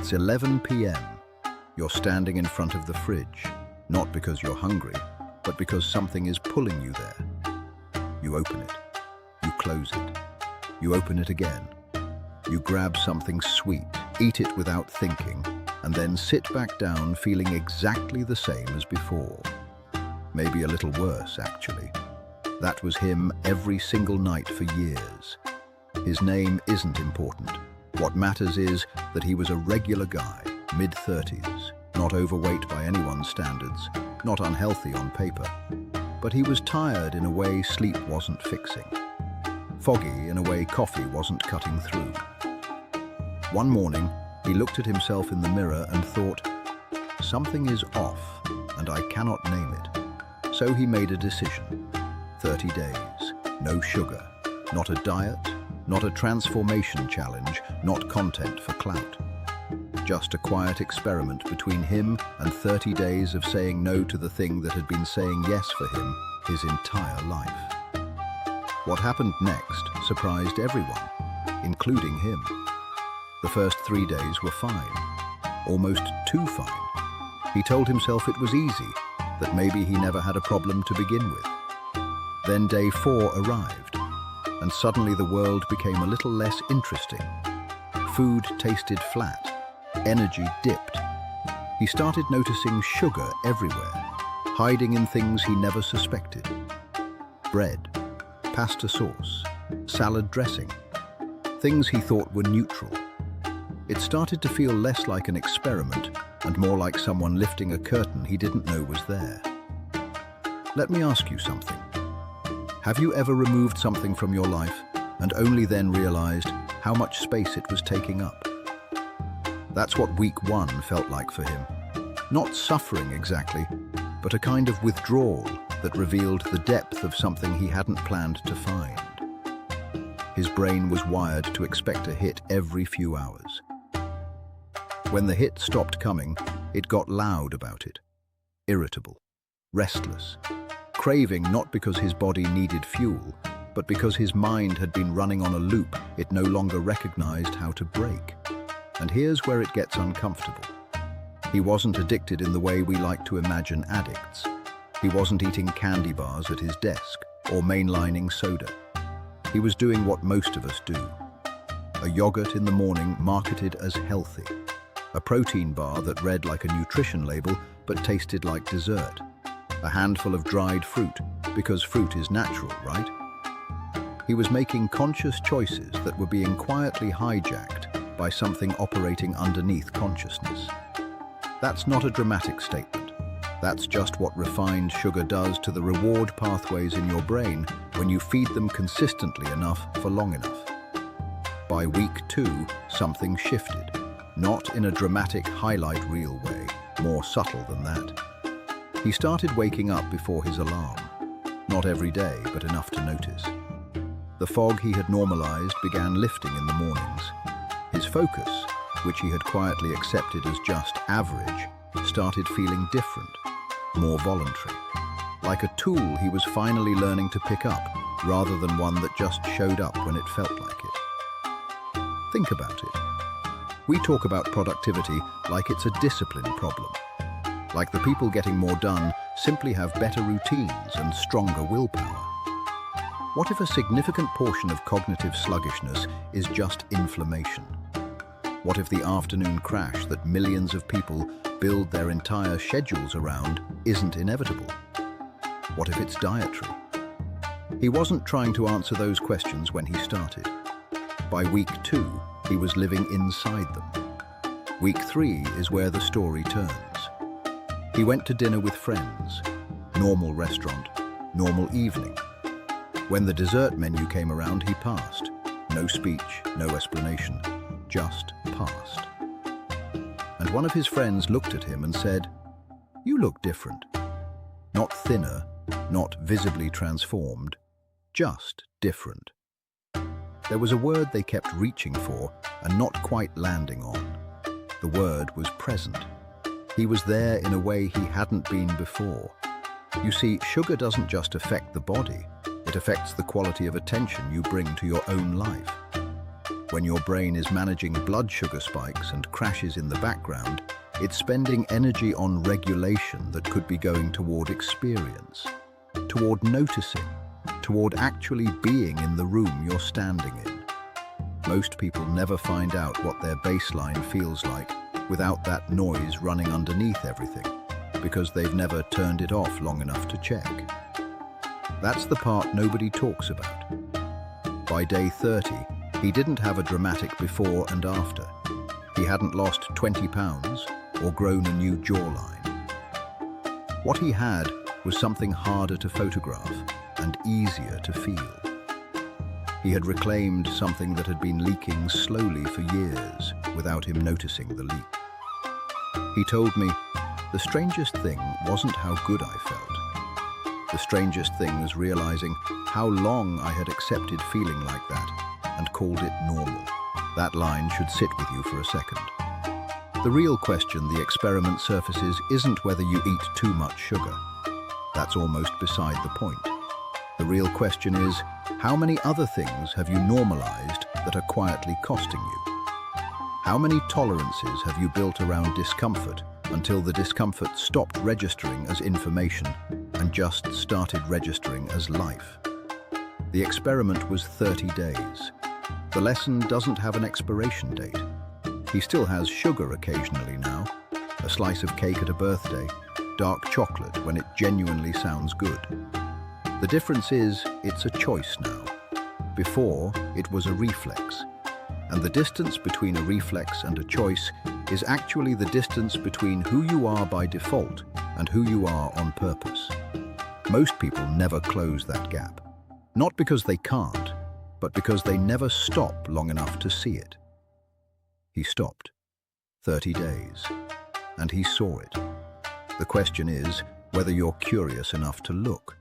It's 11 p.m. You're standing in front of the fridge, not because you're hungry, but because something is pulling you there. You open it. You close it. You open it again. You grab something sweet, eat it without thinking, and then sit back down feeling exactly the same as before. Maybe a little worse, actually. That was him every single night for years. His name isn't important. What matters is that he was a regular guy, mid-30s, not overweight by anyone's standards, not unhealthy on paper. But he was tired in a way sleep wasn't fixing. Foggy in a way coffee wasn't cutting through. One morning, he looked at himself in the mirror and thought, something is off, and I cannot name it. So he made a decision. 30 days, no sugar, not a diet, not a transformation challenge, not content for clout. Just a quiet experiment between him and 30 days of saying no to the thing that had been saying yes for him his entire life. What happened next surprised everyone, including him. The first 3 days were fine, almost too fine. He told himself it was easy, that maybe he never had a problem to begin with. Then day 4 arrived, and suddenly the world became a little less interesting. Food tasted flat, energy dipped. He started noticing sugar everywhere, hiding in things he never suspected. Bread, pasta sauce, salad dressing, things he thought were neutral. It started to feel less like an experiment and more like someone lifting a curtain he didn't know was there. Let me ask you something. Have you ever removed something from your life and only then realized how much space it was taking up? That's what week 1 felt like for him. Not suffering exactly, but a kind of withdrawal that revealed the depth of something he hadn't planned to find. His brain was wired to expect a hit every few hours. When the hit stopped coming, it got loud about it. Irritable, restless, craving not because his body needed fuel, but because his mind had been running on a loop it no longer recognized how to break. And here's where it gets uncomfortable. He wasn't addicted in the way we like to imagine addicts. He wasn't eating candy bars at his desk or mainlining soda. He was doing what most of us do. A yogurt in the morning marketed as healthy. A protein bar that read like a nutrition label but tasted like dessert. A handful of dried fruit, because fruit is natural, right? He was making conscious choices that were being quietly hijacked by something operating underneath consciousness. That's not a dramatic statement. That's just what refined sugar does to the reward pathways in your brain when you feed them consistently enough for long enough. By week 2, something shifted, not in a dramatic highlight reel way, more subtle than that. He started waking up before his alarm. Not every day, but enough to notice. The fog he had normalized began lifting in the mornings. His focus, which he had quietly accepted as just average, started feeling different, more voluntary. Like a tool he was finally learning to pick up, rather than one that just showed up when it felt like it. Think about it. We talk about productivity like it's a discipline problem. Like the people getting more done simply have better routines and stronger willpower. What if a significant portion of cognitive sluggishness is just inflammation? What if the afternoon crash that millions of people build their entire schedules around isn't inevitable? What if it's dietary? He wasn't trying to answer those questions when he started. By week 2, he was living inside them. Week 3 is where the story turns. He went to dinner with friends. Normal restaurant, normal evening. When the dessert menu came around, he passed. No speech, no explanation, just passed. And one of his friends looked at him and said, "You look different." Not thinner, not visibly transformed, just different. There was a word they kept reaching for and not quite landing on. The word was present. He was there in a way he hadn't been before. You see, sugar doesn't just affect the body, it affects the quality of attention you bring to your own life. When your brain is managing blood sugar spikes and crashes in the background, it's spending energy on regulation that could be going toward experience, toward noticing, toward actually being in the room you're standing in. Most people never find out what their baseline feels like without that noise running underneath everything, because they've never turned it off long enough to check. That's the part nobody talks about. By day 30, he didn't have a dramatic before and after. He hadn't lost 20 pounds or grown a new jawline. What he had was something harder to photograph and easier to feel. He had reclaimed something that had been leaking slowly for years without him noticing the leak. He told me, the strangest thing wasn't how good I felt. The strangest thing was realizing how long I had accepted feeling like that and called it normal. That line should sit with you for a second. The real question the experiment surfaces isn't whether you eat too much sugar. That's almost beside the point. The real question is, how many other things have you normalized that are quietly costing you? How many tolerances have you built around discomfort until the discomfort stopped registering as information and just started registering as life? The experiment was 30 days. The lesson doesn't have an expiration date. He still has sugar occasionally now, a slice of cake at a birthday, dark chocolate when it genuinely sounds good. The difference is, it's a choice now. Before, it was a reflex. And the distance between a reflex and a choice is actually the distance between who you are by default and who you are on purpose. Most people never close that gap. Not because they can't, but because they never stop long enough to see it. He stopped. 30 days. And he saw it. The question is whether you're curious enough to look.